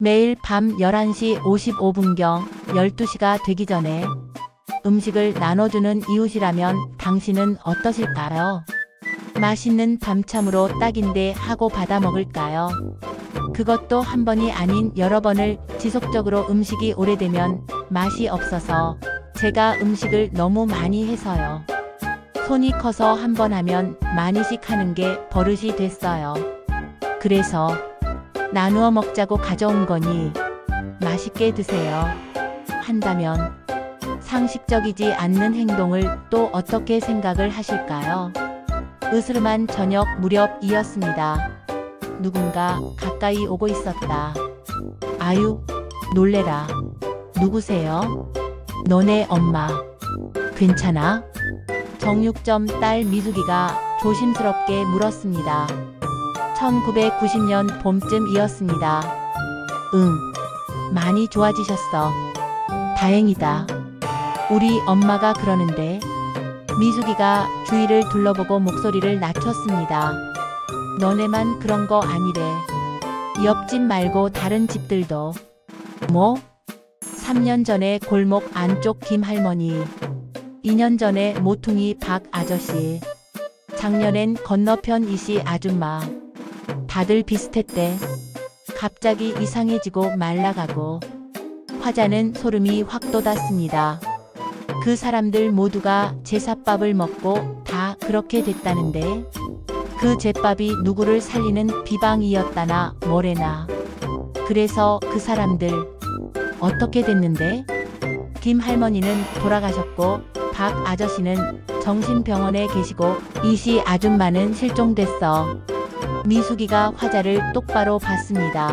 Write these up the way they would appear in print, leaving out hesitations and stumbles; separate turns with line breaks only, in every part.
매일 밤 11시 55분경 12시가 되기 전에 음식을 나눠주는 이웃이라면 당신은 어떠실까요? 맛있는 밤참으로 딱인데 하고 받아 먹을까요? 그것도 한 번이 아닌 여러 번을 지속적으로. 음식이 오래되면 맛이 없어서 제가 음식을 너무 많이 해서요. 손이 커서 한 번 하면 많이씩 하는 게 버릇이 됐어요. 그래서 나누어 먹자고 가져온 거니 맛있게 드세요. 한다면 상식적이지 않는 행동을 또 어떻게 생각을 하실까요? 으스름한 저녁 무렵이었습니다. 누군가 가까이 오고 있었다. 아유, 놀래라. 누구세요? 너네 엄마. 괜찮아? 정육점 딸 미숙이가 조심스럽게 물었습니다. 1990년 봄쯤이었습니다. 응, 많이 좋아지셨어. 다행이다. 우리 엄마가 그러는데. 미숙이가 주위를 둘러보고 목소리를 낮췄습니다. 너네만 그런 거 아니래. 옆집 말고 다른 집들도. 뭐? 3년 전에 골목 안쪽 김 할머니, 2년 전에 모퉁이 박 아저씨, 작년엔 건너편 이씨 아줌마. 다들 비슷했대. 갑자기 이상해지고 말라가고. 화자는 소름이 확 돋았습니다. 그 사람들 모두가 제삿밥을 먹고 다 그렇게 됐다는데 그 제밥이 누구를 살리는 비방이었다나 뭐래나. 그래서 그 사람들 어떻게 됐는데? 김 할머니는 돌아가셨고 박 아저씨는 정신병원에 계시고 이씨 아줌마는 실종됐어. 미숙이가 화자를 똑바로 봤습니다.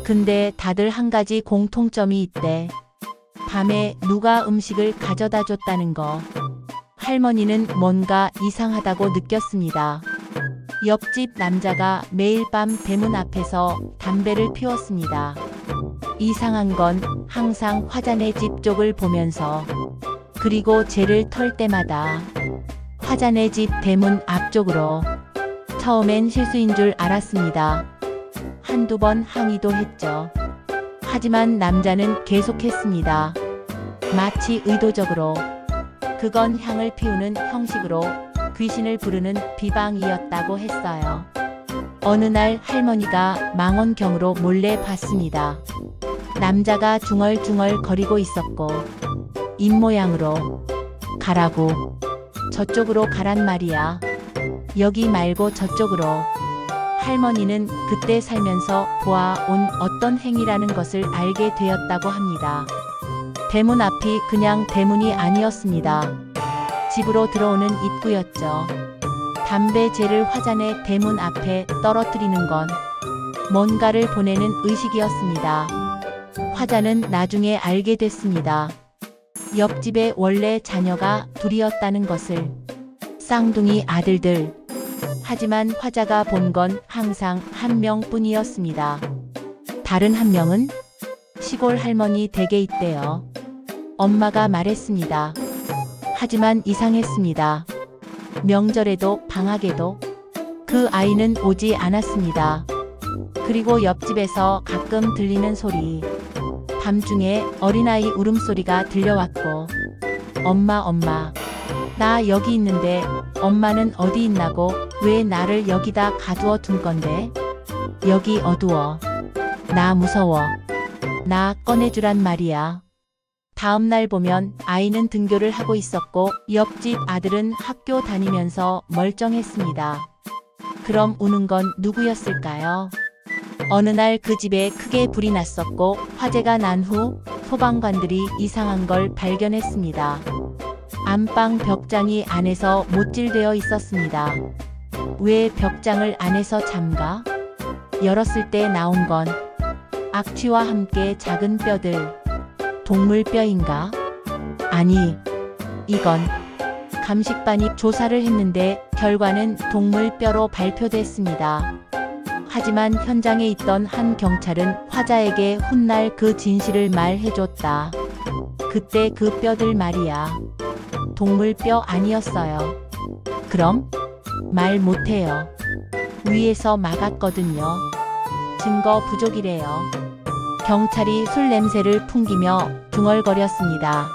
근데 다들 한 가지 공통점이 있대. 밤에 누가 음식을 가져다 줬다는 거. 할머니는 뭔가 이상하다고 느꼈습니다. 옆집 남자가 매일 밤 대문 앞에서 담배를 피웠습니다. 이상한 건 항상 화자네 집 쪽을 보면서, 그리고 쟤를 털 때마다 화자네 집 대문 앞쪽으로. 처음엔 실수인 줄 알았습니다. 한두 번 항의도 했죠. 하지만 남자는 계속했습니다. 마치 의도적으로. 그건 향을 피우는 형식으로 귀신을 부르는 비방이었다고 했어요. 어느 날 할머니가 망원경으로 몰래 봤습니다. 남자가 중얼중얼 거리고 있었고 입모양으로 가라고. 저쪽으로 가란 말이야. 여기 말고 저쪽으로. 할머니는 그때 살면서 보아온 어떤 행위라는 것을 알게 되었다고 합니다. 대문 앞이 그냥 대문이 아니었습니다. 집으로 들어오는 입구였죠. 담배재를 화자네 대문 앞에 떨어뜨리는 건 뭔가를 보내는 의식이었습니다. 화자는 나중에 알게 됐습니다. 옆집에 원래 자녀가 둘이었다는 것을. 쌍둥이 아들들. 하지만 화자가 본 건 항상 한 명뿐이었습니다. 다른 한 명은 시골 할머니 댁에 있대요. 엄마가 말했습니다. 하지만 이상했습니다. 명절에도 방학에도 그 아이는 오지 않았습니다. 그리고 옆집에서 가끔 들리는 소리. 밤중에 어린아이 울음소리가 들려왔고. 엄마, 엄마. 나 여기 있는데 엄마는 어디 있나고. 왜 나를 여기다 가두어 둔 건데? 여기 어두워. 나 무서워. 나 꺼내주란 말이야. 다음날 보면 아이는 등교를 하고 있었고 옆집 아들은 학교 다니면서 멀쩡했습니다. 그럼 우는 건 누구였을까요? 어느 날 그 집에 크게 불이 났었고 화재가 난 후 소방관들이 이상한 걸 발견했습니다. 안방 벽장이 안에서 못질되어 있었습니다. 왜 벽장을 안에서 잠가? 열었을 때 나온 건 악취와 함께 작은 뼈들. 동물 뼈인가? 아니, 이건. 감식반이 조사를 했는데 결과는 동물 뼈로 발표됐습니다. 하지만 현장에 있던 한 경찰은 화자에게 훗날 그 진실을 말해줬다. 그때 그 뼈들 말이야. 동물 뼈 아니었어요. 그럼? 말 못해요. 위에서 막았거든요. 증거 부족이래요. 경찰이 술 냄새를 풍기며 중얼거렸습니다.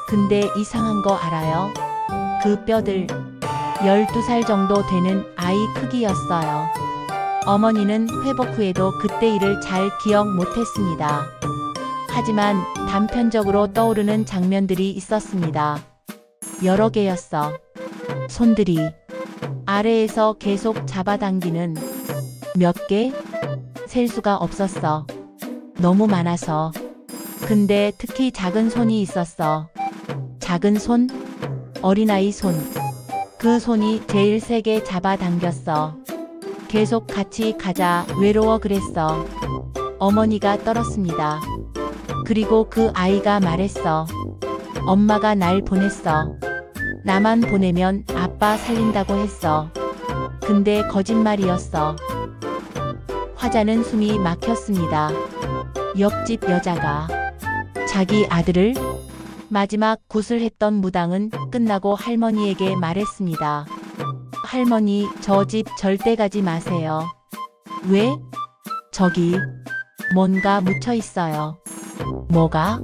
근데 이상한 거 알아요? 그 뼈들 12살 정도 되는 아이 크기였어요. 어머니는 회복 후에도 그때 일을 잘 기억 못했습니다. 하지만 단편적으로 떠오르는 장면들이 있었습니다. 여러 개였어. 손들이 아래에서 계속 잡아당기는 몇 개? 셀 수가 없었어. 너무 많아서. 근데 특히 작은 손이 있었어. 작은 손? 어린아이 손. 그 손이 제일 세게 잡아당겼어. 계속 같이 가자, 외로워 그랬어. 어머니가 떨었습니다. 그리고 그 아이가 말했어. 엄마가 날 보냈어. 나만 보내면 아빠 살린다고 했어. 근데 거짓말이었어. 화자는 숨이 막혔습니다. 옆집 여자가 자기 아들을 마지막 굿을 했던 무당은 끝나고 할머니에게 말했습니다. 할머니, 저 집 절대 가지 마세요. 왜? 저기 뭔가 묻혀 있어요. 뭐가?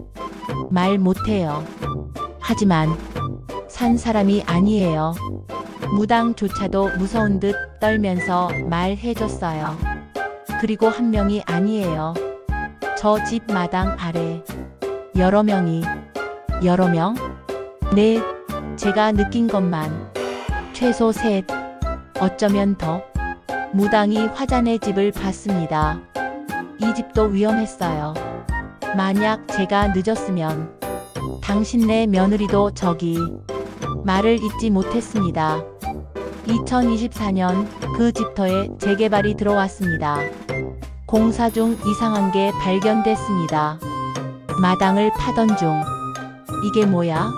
말 못해요. 하지만 산 사람이 아니에요. 무당조차도 무서운 듯 떨면서 말해줬어요. 그리고 한 명이 아니에요. 저 집 마당 아래 여러 명이. 여러 명? 네, 제가 느낀 것만 최소 셋, 어쩌면 더. 무당이 화자네 집을 봤습니다. 이 집도 위험했어요. 만약 제가 늦었으면 당신네 며느리도 저기. 말을 잇지 못했습니다. 2024년 그 집터에 재개발이 들어왔습니다. 공사 중 이상한 게 발견됐습니다. 마당을 파던 중. 이게 뭐야?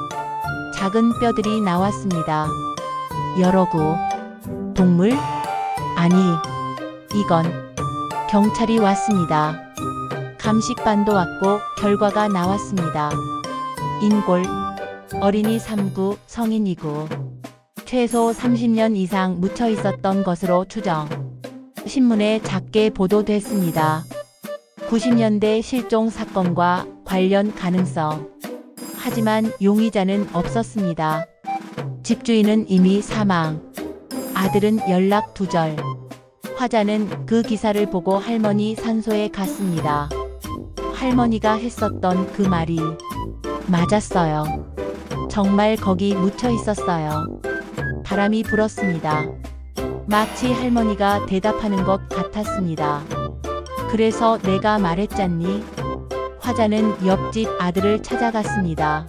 작은 뼈들이 나왔습니다. 여러 구. 동물? 아니, 이건. 경찰이 왔습니다. 감식반도 왔고 결과가 나왔습니다. 인골. 어린이 3구, 성인 2구. 최소 30년 이상 묻혀 있었던 것으로 추정. 신문에 작게 보도됐습니다. 90년대 실종 사건과 관련 가능성. 하지만 용의자는 없었습니다. 집주인은 이미 사망. 아들은 연락 두절. 화자는 그 기사를 보고 할머니 산소에 갔습니다. 할머니가 했었던 그 말이 맞았어요. 정말 거기 묻혀 있었어요. 바람이 불었습니다. 마치 할머니가 대답하는 것 같았습니다. 그래서 내가 말했잖니. 화자는 옆집 아들을 찾아갔습니다.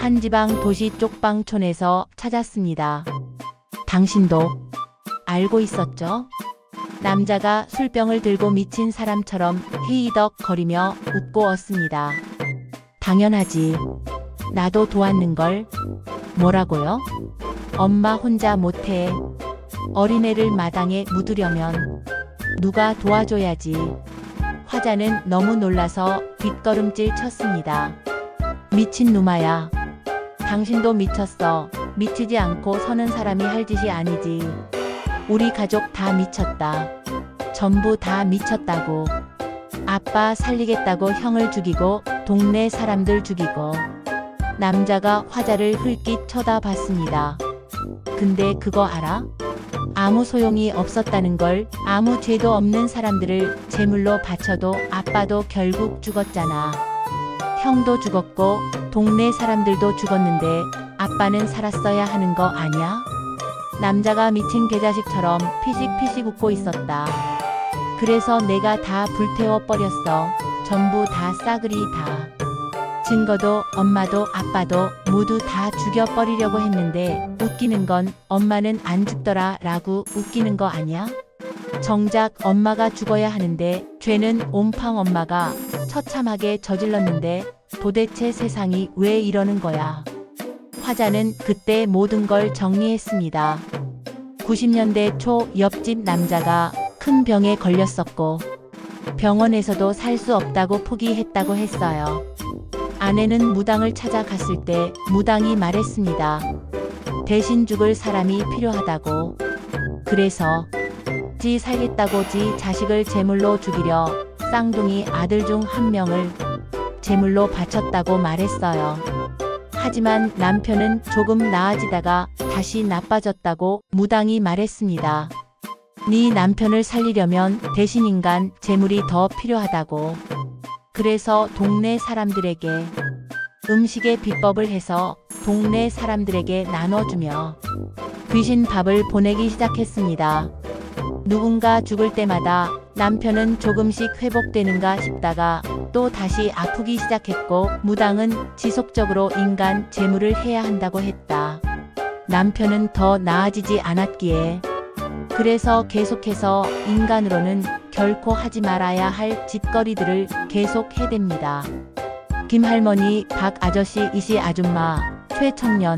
한 지방 도시 쪽방촌에서 찾았습니다. 당신도 알고 있었죠? 남자가 술병을 들고 미친 사람처럼 히이덕거리며 웃고 얻습니다. 당연하지. 나도 도왔는걸. 뭐라고요? 엄마 혼자 못해. 어린애를 마당에 묻으려면 누가 도와줘야지. 화자는 너무 놀라서 뒷걸음질 쳤습니다. 미친 놈아야. 당신도 미쳤어. 미치지 않고 서는 사람이 할 짓이 아니지. 우리 가족 다 미쳤다. 전부 다 미쳤다고. 아빠 살리겠다고 형을 죽이고 동네 사람들 죽이고. 남자가 화자를 흘낏 쳐다봤습니다. 근데 그거 알아? 아무 소용이 없었다는 걸. 아무 죄도 없는 사람들을 제물로 바쳐도 아빠도 결국 죽었잖아. 형도 죽었고 동네 사람들도 죽었는데 아빠는 살았어야 하는 거 아니야? 남자가 미친 개자식처럼 피식피식 웃고 있었다. 그래서 내가 다 불태워 버렸어. 전부 다 싸그리 다. 증거도 엄마도 아빠도 모두 다 죽여버리려고 했는데 웃기는 건 엄마는 안 죽더라 라고 웃기는 거 아니야? 정작 엄마가 죽어야 하는데 죄는 온팡 엄마가 처참하게 저질렀는데 도대체 세상이 왜 이러는 거야? 화자는 그때 모든 걸 정리했습니다. 90년대 초 옆집 남자가 큰 병에 걸렸었고 병원에서도 살 수 없다고 포기했다고 했어요. 아내는 무당을 찾아갔을 때 무당이 말했습니다. 대신 죽을 사람이 필요하다고. 그래서 지 살겠다고 지 자식을 제물로 죽이려 쌍둥이 아들 중 한 명을 제물로 바쳤다고 말했어요. 하지만 남편은 조금 나아지다가 다시 나빠졌다고 무당이 말했습니다. 네 남편을 살리려면 대신 인간 재물이 더 필요하다고. 그래서 동네 사람들에게 음식의 비법을 해서 동네 사람들에게 나눠주며 귀신 밥을 보내기 시작했습니다. 누군가 죽을 때마다 남편은 조금씩 회복되는가 싶다가 또 다시 아프기 시작했고, 무당은 지속적으로 인간 제물을 해야 한다고 했다. 남편은 더 나아지지 않았기에 그래서 계속해서 인간으로는 결코 하지 말아야 할 짓거리들을 계속 해댑니다. 김할머니, 박아저씨, 이씨 아줌마, 최청년,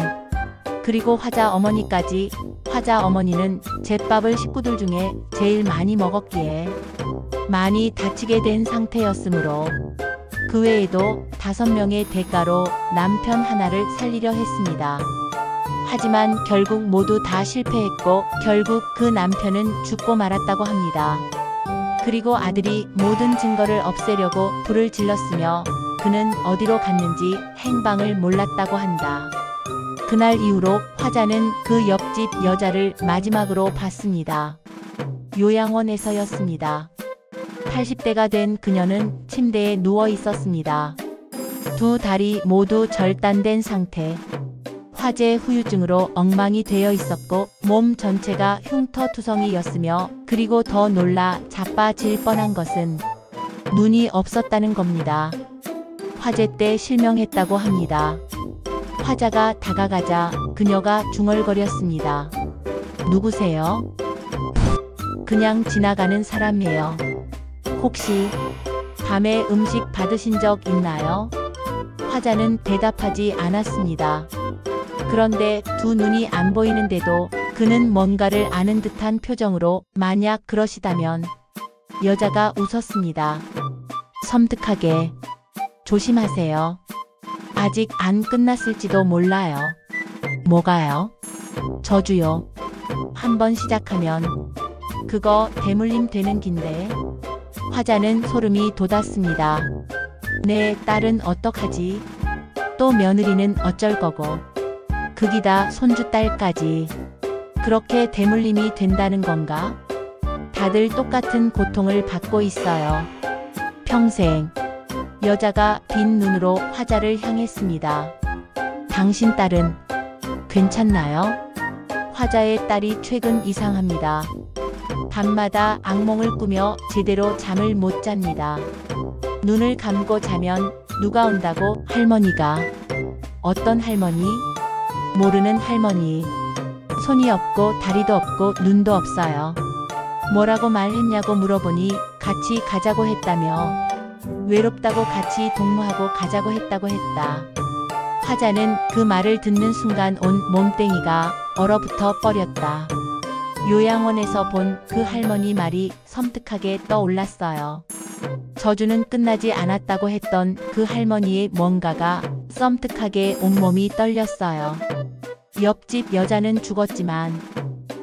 그리고 화자 어머니까지. 화자 어머니는 잿밥을 식구들 중에 제일 많이 먹었기에 많이 다치게 된 상태였으므로 그 외에도 5명의 대가로 남편 하나를 살리려 했습니다. 하지만 결국 모두 다 실패했고 결국 그 남편은 죽고 말았다고 합니다. 그리고 아들이 모든 증거를 없애려고 불을 질렀으며 그는 어디로 갔는지 행방을 몰랐다고 한다. 그날 이후로 화자는 그 옆집 여자를 마지막으로 봤습니다. 요양원에서였습니다. 80대가 된 그녀는 침대에 누워 있었습니다. 두 다리 모두 절단된 상태. 화재 후유증으로 엉망이 되어 있었고 몸 전체가 흉터투성이였으며, 그리고 더 놀라 자빠질 뻔한 것은 눈이 없었다는 겁니다. 화재 때 실명했다고 합니다. 화자가 다가가자 그녀가 중얼거렸습니다. 누구세요? 그냥 지나가는 사람이에요. 혹시 밤에 음식 받으신 적 있나요? 화자는 대답하지 않았습니다. 그런데 두 눈이 안 보이는데도 그는 뭔가를 아는 듯한 표정으로 만약 그러시다면. 여자가 웃었습니다. 섬뜩하게. 조심하세요. 아직 안 끝났을지도 몰라요. 뭐가요? 저주요. 한번 시작하면 그거 대물림 되는 긴데. 화자는 소름이 돋았습니다. 내 딸은 어떡하지? 또 며느리는 어쩔 거고. 극이다 손주딸까지. 그렇게 대물림이 된다는 건가? 다들 똑같은 고통을 받고 있어요. 평생. 여자가 빈 눈으로 화자를 향했습니다. 당신 딸은 괜찮나요? 화자의 딸이 최근 이상합니다. 밤마다 악몽을 꾸며 제대로 잠을 못 잡니다. 눈을 감고 자면 누가 온다고? 할머니가. 어떤 할머니? 모르는 할머니. 손이 없고 다리도 없고 눈도 없어요. 뭐라고 말했냐고 물어보니 같이 가자고 했다며. 외롭다고 같이 동무하고 가자고 했다고 했다. 화자는 그 말을 듣는 순간 온 몸뚱이가 얼어붙어 버렸다. 요양원에서 본 그 할머니 말이 섬뜩하게 떠올랐어요. 저주는 끝나지 않았다고 했던 그 할머니의 뭔가가 섬뜩하게 온몸이 떨렸어요. 옆집 여자는 죽었지만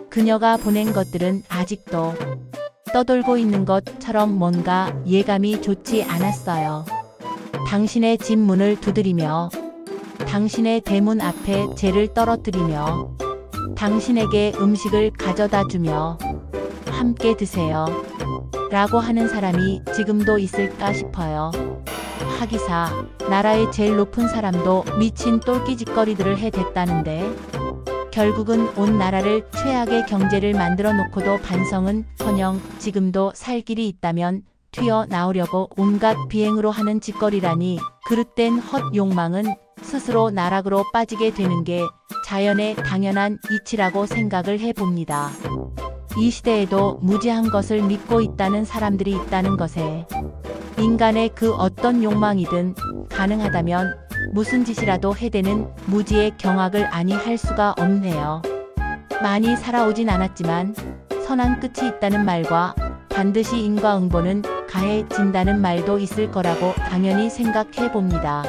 그녀가 보낸 것들은 아직도 떠돌고 있는 것처럼 뭔가 예감이 좋지 않았어요. 당신의 집 문을 두드리며, 당신의 대문 앞에 재를 떨어뜨리며, 당신에게 음식을 가져다 주며 함께 드세요 라고 하는 사람이 지금도 있을까 싶어요. 하기사 나라의 제일 높은 사람도 미친 똘끼짓거리들을 해댔다는데 결국은 온 나라를 최악의 경제를 만들어 놓고도 반성은커녕 지금도 살 길이 있다면 튀어나오려고 온갖 비행으로 하는 짓거리라니, 그릇된 헛 욕망은 스스로 나락으로 빠지게 되는 게 자연의 당연한 이치라고 생각을 해봅니다. 이 시대에도 무지한 것을 믿고 있다는 사람들이 있다는 것에 인간의 그 어떤 욕망이든 가능하다면 무슨 짓이라도 해대는 무지의 경악을 아니 할 수가 없네요. 많이 살아오진 않았지만 선한 끝이 있다는 말과 반드시 인과응보는 가해진다는 말도 있을 거라고 당연히 생각해 봅니다.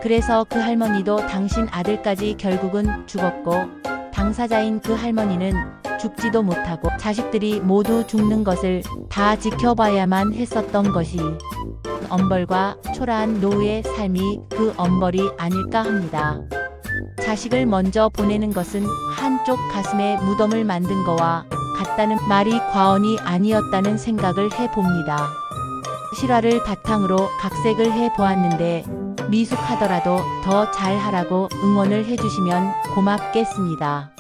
그래서 그 할머니도 당신 아들까지 결국은 죽었고 당사자인 그 할머니는 죽지도 못하고 자식들이 모두 죽는 것을 다 지켜봐야만 했었던 것이 엄벌과 초라한 노후의 삶이 그 엄벌이 아닐까 합니다. 자식을 먼저 보내는 것은 한쪽 가슴에 무덤을 만든 거와 같다는 말이 과언이 아니었다는 생각을 해봅니다. 실화를 바탕으로 각색을 해보았는데 미숙하더라도 더 잘하라고 응원을 해주시면 고맙겠습니다.